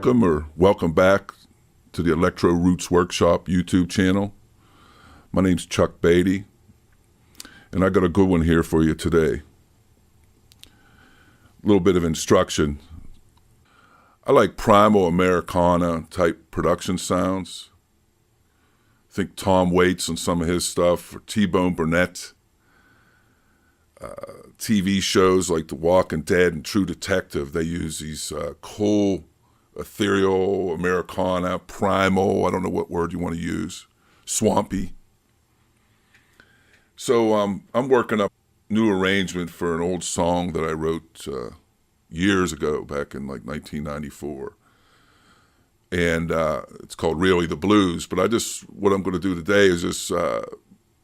Welcome back to the Electro-Roots Workshop YouTube channel. My name's Chuck Beatty, and I got a good one here for you today. A little bit of instruction. I like primal Americana type production sounds. Think Tom Waits and some of his stuff, or T Bone Burnett. TV shows like The Walking Dead and True Detective, they use these cool, ethereal, Americana, primal, I don't know what word you want to use, swampy. So I'm working up a new arrangement for an old song that I wrote years ago, back in like 1994. And it's called Really the Blues. But what I'm going to do today is just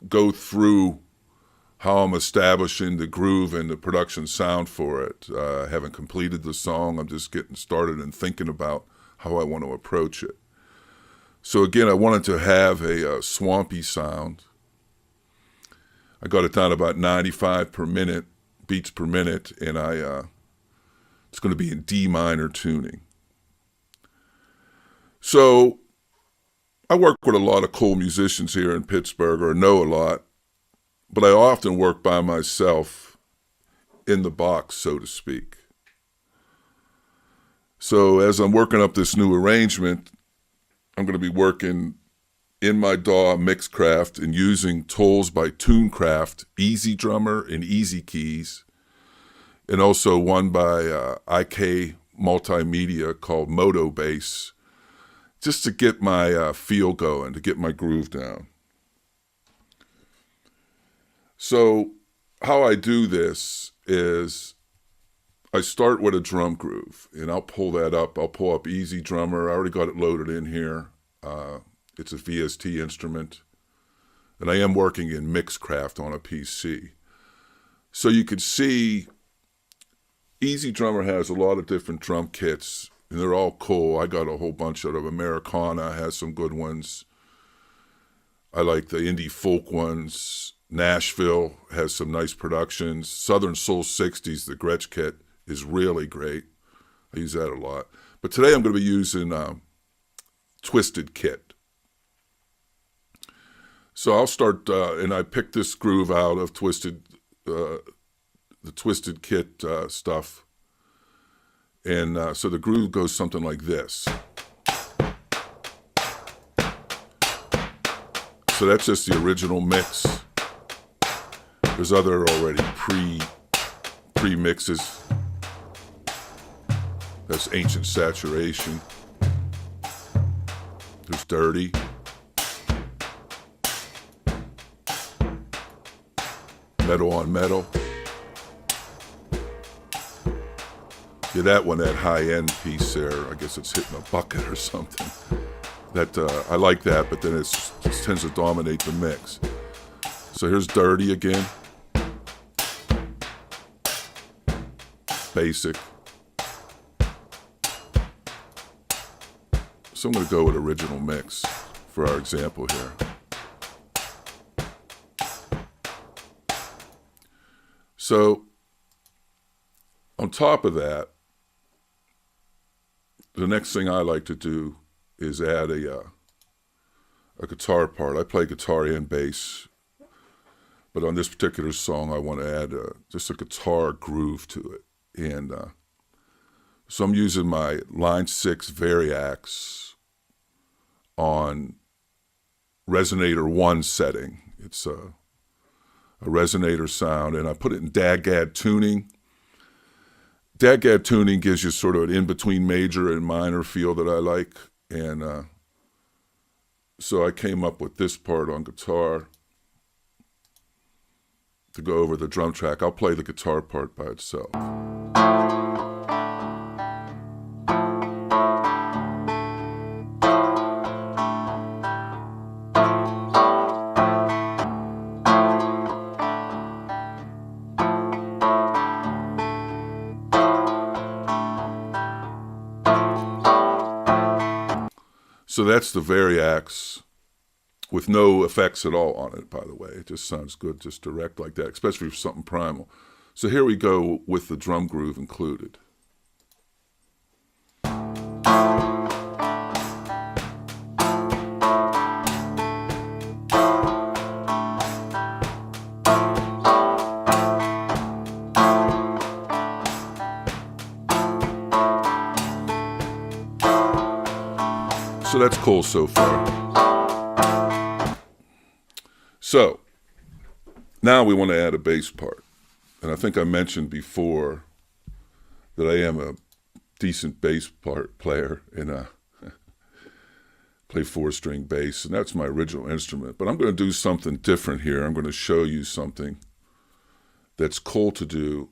go through how I'm establishing the groove and the production sound for it. I haven't completed the song. I'm just getting started and thinking about how I want to approach it. So again, I wanted to have a swampy sound. I got it down about 95 per minute, beats per minute, and it's going to be in D minor tuning. So I work with a lot of cool musicians here in Pittsburgh, or know a lot. But I often work by myself in the box, so to speak. So as I'm working up this new arrangement, I'm going to be working in my DAW Mixcraft and using tools by Tunecraft, Easy Drummer and Easy Keys, and also one by IK Multimedia called Moto Bass, just to get my feel going, to get my groove down. So how I do this is I start with a drum groove, and I'll pull that up. I'll pull up Easy Drummer. I already got it loaded in here. It's a VST instrument, and I am working in Mixcraft on a PC. So you can see Easy Drummer has a lot of different drum kits, and they're all cool. I got a whole bunch of them. Americana has some good ones. I like the indie folk ones. Nashville has some nice productions. Southern Soul 60s, the Gretsch kit, is really great. I use that a lot. But today I'm going to be using Twisted Kit. So I'll start, and I picked this groove out of the Twisted Kit stuff. And so the groove goes something like this. So that's just the original mix. There's other already pre-mixes. That's Ancient Saturation. There's Dirty. Metal on Metal. Yeah, that one, that high-end piece there, I guess it's hitting a bucket or something. That I like that, but then it tends to dominate the mix. So here's Dirty again. Basic. So I'm going to go with original mix for our example here. So on top of that, the next thing I like to do is add a guitar part. I play guitar and bass, but on this particular song I want to add just a guitar groove to it. And so I'm using my Line 6 Variax on Resonator 1 setting. It's a Resonator sound, and I put it in DAD-GAD tuning. DAD-GAD tuning gives you sort of an in-between major and minor feel that I like. And so I came up with this part on guitar to go over the drum track. I'll play the guitar part by itself. So that's the Variax with no effects at all on it, by the way. It just sounds good, just direct like that, especially for something primal. So here we go with the drum groove included. So that's cool so far. So now we want to add a bass part. And I think I mentioned before that I am a decent bass player and play 4-string bass, and that's my original instrument. But I'm going to do something different here. I'm going to show you something that's cool to do.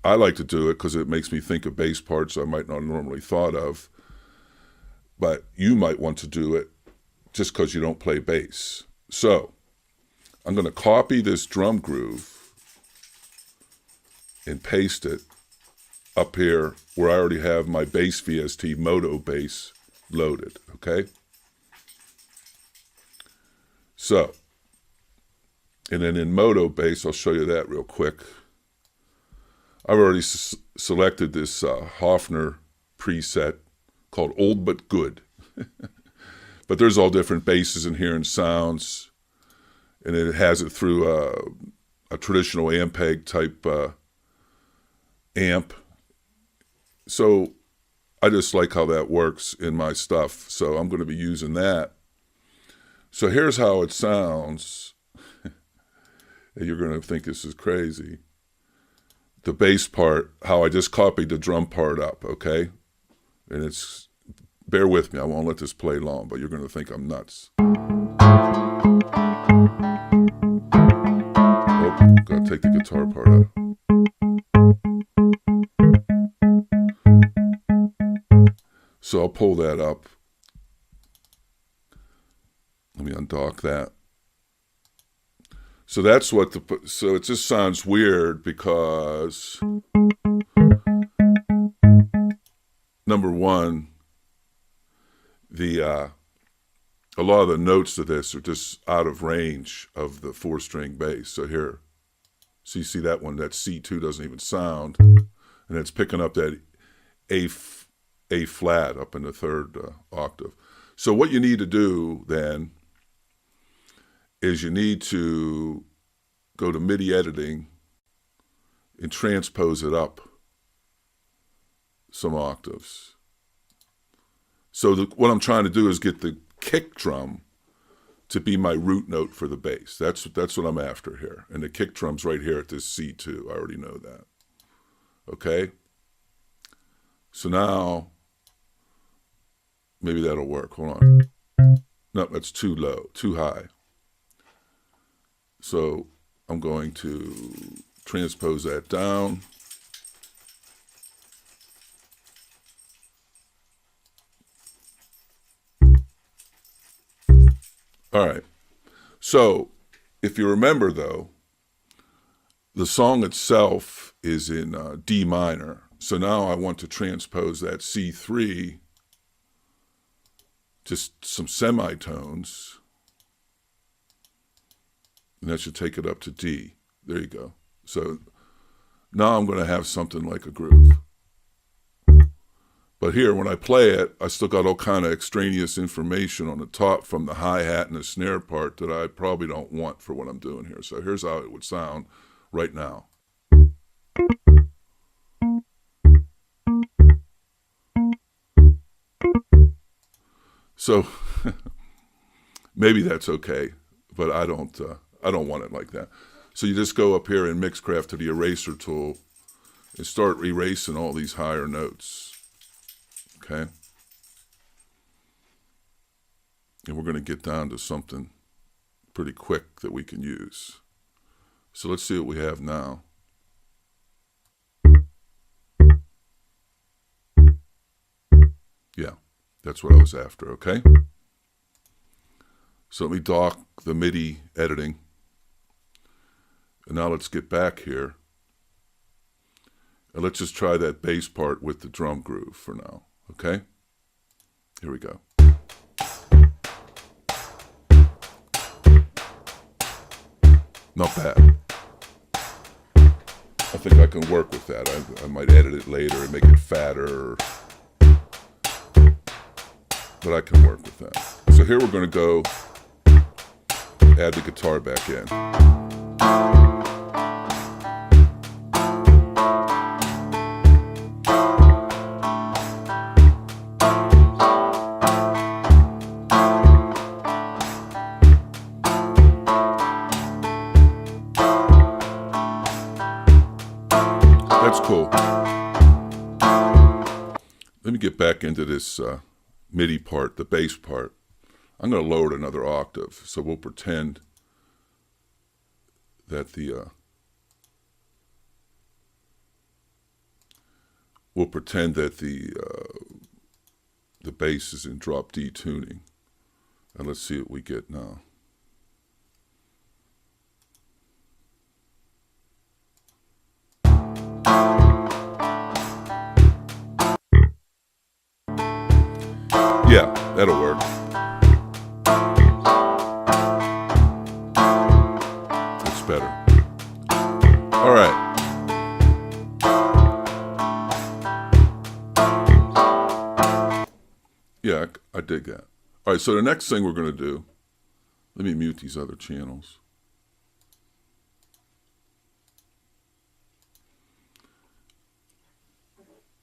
I like to do it because it makes me think of bass parts I might not normally thought of. But you might want to do it just because you don't play bass. So I'm going to copy this drum groove and paste it up here where I already have my bass VST Moto bass loaded, okay? So, and then in Moto bass, I'll show you that real quick. I've already selected this Hofner preset called Old But Good. But there's all different basses in here and sounds, and it has it through a traditional Ampeg type amp. So I just like how that works in my stuff, so I'm going to be using that. So here's how it sounds. You're going to think this is crazy. The bass part, how I just copied the drum part up, okay? And it's, bear with me, I won't let this play long, but you're going to think I'm nuts. Oh, gotta take the guitar part out. So I'll pull that up. Let me undock that. So that's what so it just sounds weird because number one, a lot of the notes of this are just out of range of the 4-string bass. So here, so you see that one, that C2 doesn't even sound, and it's picking up that A flat up in the 3rd octave. So what you need to do then is you need to go to MIDI editing and transpose it up some octaves. So what I'm trying to do is get the kick drum to be my root note for the bass. That's what I'm after here. And the kick drum's right here at this C2. I already know that. Okay? So now, maybe that'll work. Hold on. No, that's too low, too high. So I'm going to transpose that down. All right. So if you remember, though, the song itself is in D minor. So now I want to transpose that C3, just some semitones, and that should take it up to D. There you go. So now I'm going to have something like a groove. But here, when I play it, I still got all kind of extraneous information on the top from the hi-hat and the snare part that I probably don't want for what I'm doing here. So here's how it would sound right now. So maybe that's okay, but I don't want it like that. So you just go up here in Mixcraft to the eraser tool and start erasing all these higher notes. Okay? And we're going to get down to something pretty quick that we can use. So let's see what we have now. Yeah, that's what I was after, okay? So let me dock the MIDI editing. And now let's get back here. And let's just try that bass part with the drum groove for now. Okay, here we go. Not bad. I think I can work with that. I might edit it later and make it fatter. but I can work with that. So here we're going to go add the guitar back in. That's cool. Let me get back into this MIDI part, the bass part. I'm going to lower it another octave, so we'll pretend that the bass is in drop D tuning, and let's see what we get now. Yeah, that'll work. That's better. All right. Yeah, I dig that. All right, so the next thing we're going to do, let me mute these other channels.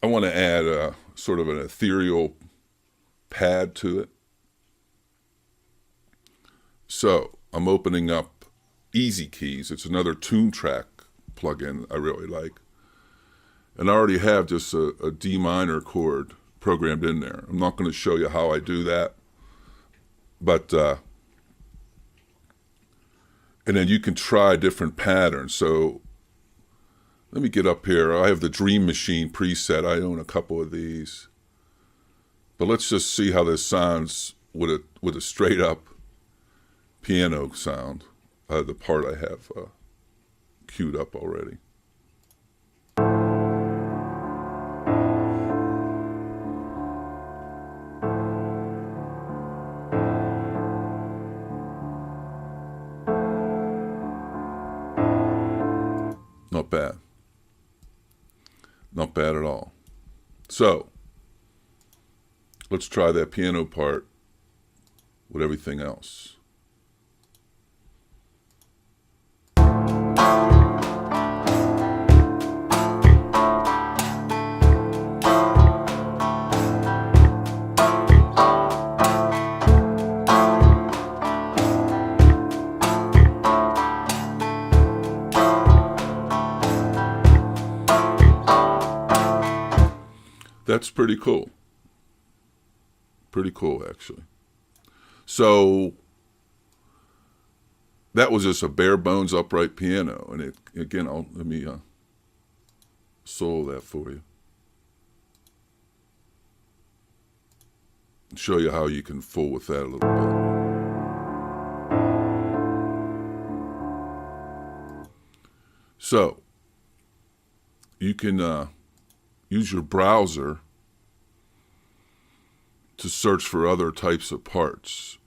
I want to add sort of an ethereal pad to it. So I'm opening up Easy Keys. It's another Tune Track plugin I really like. And I already have just a D minor chord programmed in there. I'm not going to show you how I do that. But, and then you can try different patterns. So let me get up here. I have the Dream Machine preset. I own a couple of these. But let's just see how this sounds with a straight up piano sound. The part I have queued up already. Not bad. Not bad at all. So let's try that piano part with everything else. That's pretty cool. Pretty cool, actually. So that was just a bare bones upright piano, and it again. Let me solo that for you. Show you how you can fool with that a little bit. So you can use your browser to search for other types of parts.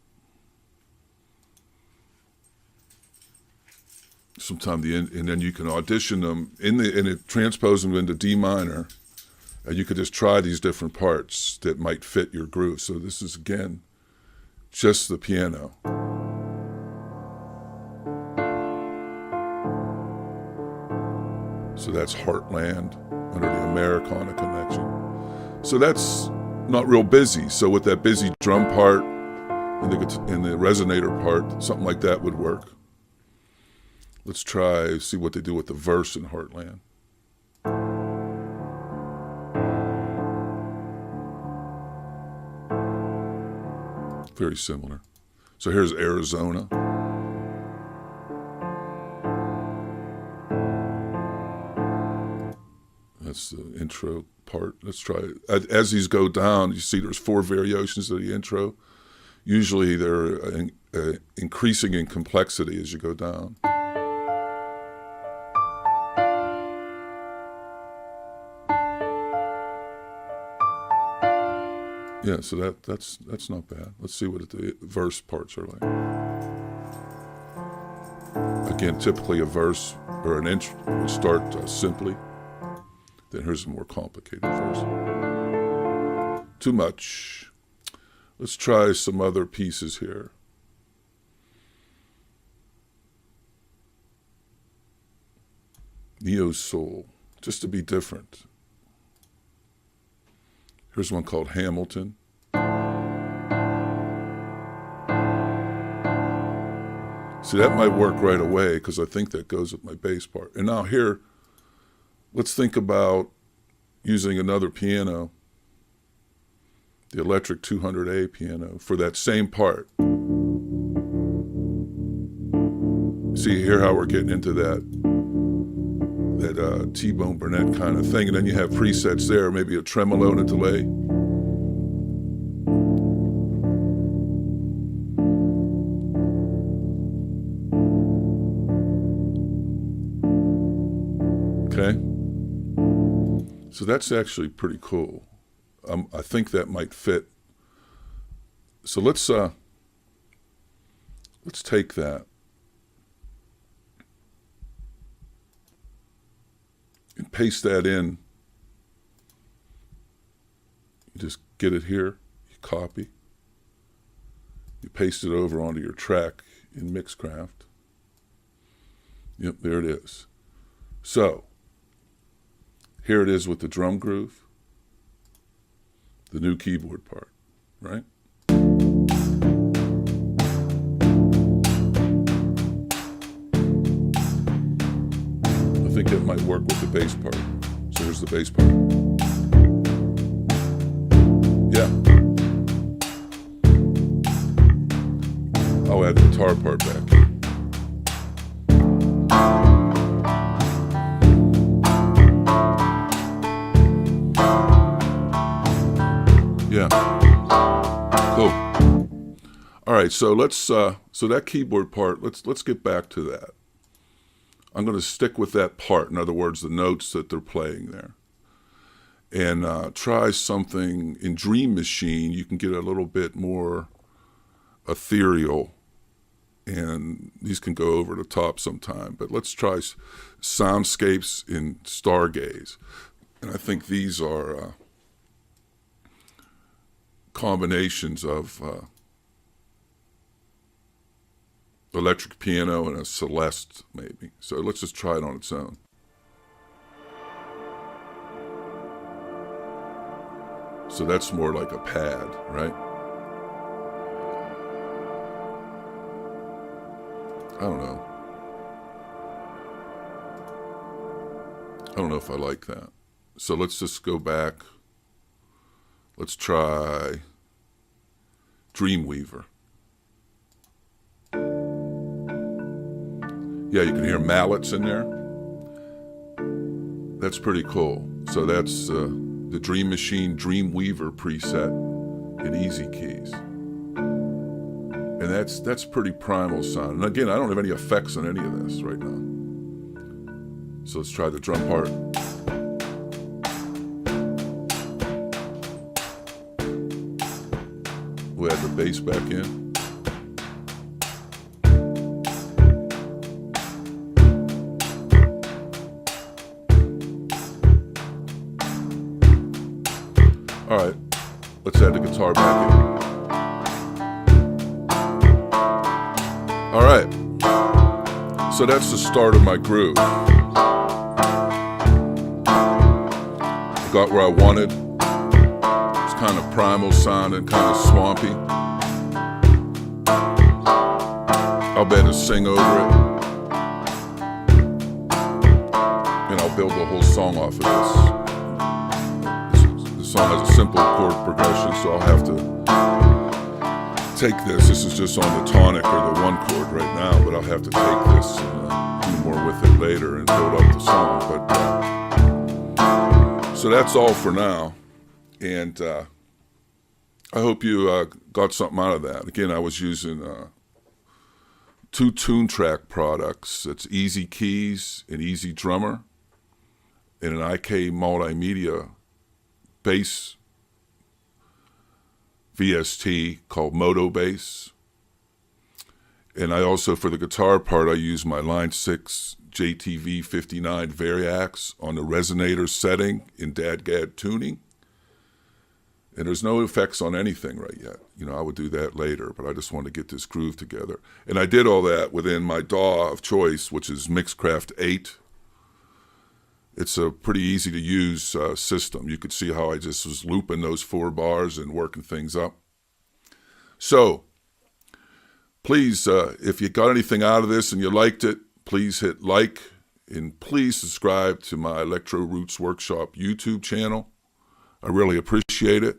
Sometimes and then you can audition them and it transpose them into D minor, and you could just try these different parts that might fit your groove. So this is again just the piano. So that's Heartland under the Americana connection. So that's not real busy. So with that busy drum part and the resonator part, something like that would work. Let's see what they do with the verse in Heartland. Very similar. So here's Arizona. That's the intro part. Let's try it. As these go down, you see there's 4 variations of the intro. Usually they're increasing in complexity as you go down. Yeah, so that's not bad. Let's see what the verse parts are like. Again, typically a verse or an intro would start simply. Then here's a more complicated verse. Too much. Let's try some other pieces here. Neo Soul, just to be different. Here's one called Hamilton. See, that might work right away because I think that goes with my bass part. And now here, let's think about using another piano, the electric 200A piano, for that same part. See here how we're getting into that T Bone Burnett kind of thing, and then you have presets there, maybe a tremolo and a delay. Okay, so that's actually pretty cool. I think that might fit. So let's take that and paste that in. You just get it here, you copy, you paste it over onto your track in Mixcraft. Yep, there it is. So here it is with the drum groove, the new keyboard part, right? I think it might work with the bass part. So here's the bass part. Yeah. I'll add the guitar part back in. Yeah. Cool. All right, so let's so that keyboard part, let's get back to that. I'm going to stick with that part, in other words, the notes that they're playing there. And try something in Dream Machine. You can get a little bit more ethereal, and these can go over the top sometime. But let's try soundscapes in Stargaze. And I think these are combinations of electric piano and a Celeste, maybe. So let's just try it on its own. So that's more like a pad, right? I don't know. I don't know if I like that. So let's just go back. Let's try Dreamweaver. Yeah, you can hear mallets in there. That's pretty cool. So that's the Dream Machine Dreamweaver preset in easy keys. And that's pretty primal sound. And again, I don't have any effects on any of this right now. So let's try the drum part. We'll add the bass back in. All right, let's add the guitar back in. All right, so that's the start of my groove. I got where I wanted. It's kind of primal sounding, kind of swampy. I'll better sing over it. And I'll build the whole song off of this. The song has a simple chord progression, so I'll have to take this. This is just on the tonic or the one chord right now, but I'll have to take this and do more with it later and build up the song. But so that's all for now, and I hope you got something out of that. Again, I was using 2 tune track products. It's Easy Keys and Easy Drummer, and an IK Multimedia bass VST called Moto Bass. And I also, for the guitar part, I use my Line 6 JTV 59 Variax on the Resonator setting in DADGAD tuning. And there's no effects on anything right yet. You know, I would do that later, but I just wanted to get this groove together. And I did all that within my DAW of choice, which is Mixcraft 8. It's a pretty easy to use system. You could see how I just was looping those 4 bars and working things up. So please, if you got anything out of this and you liked it, please hit like, and please subscribe to my Electro-Roots Workshop YouTube channel. I really appreciate it.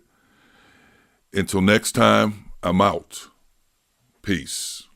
Until next time, I'm out. Peace.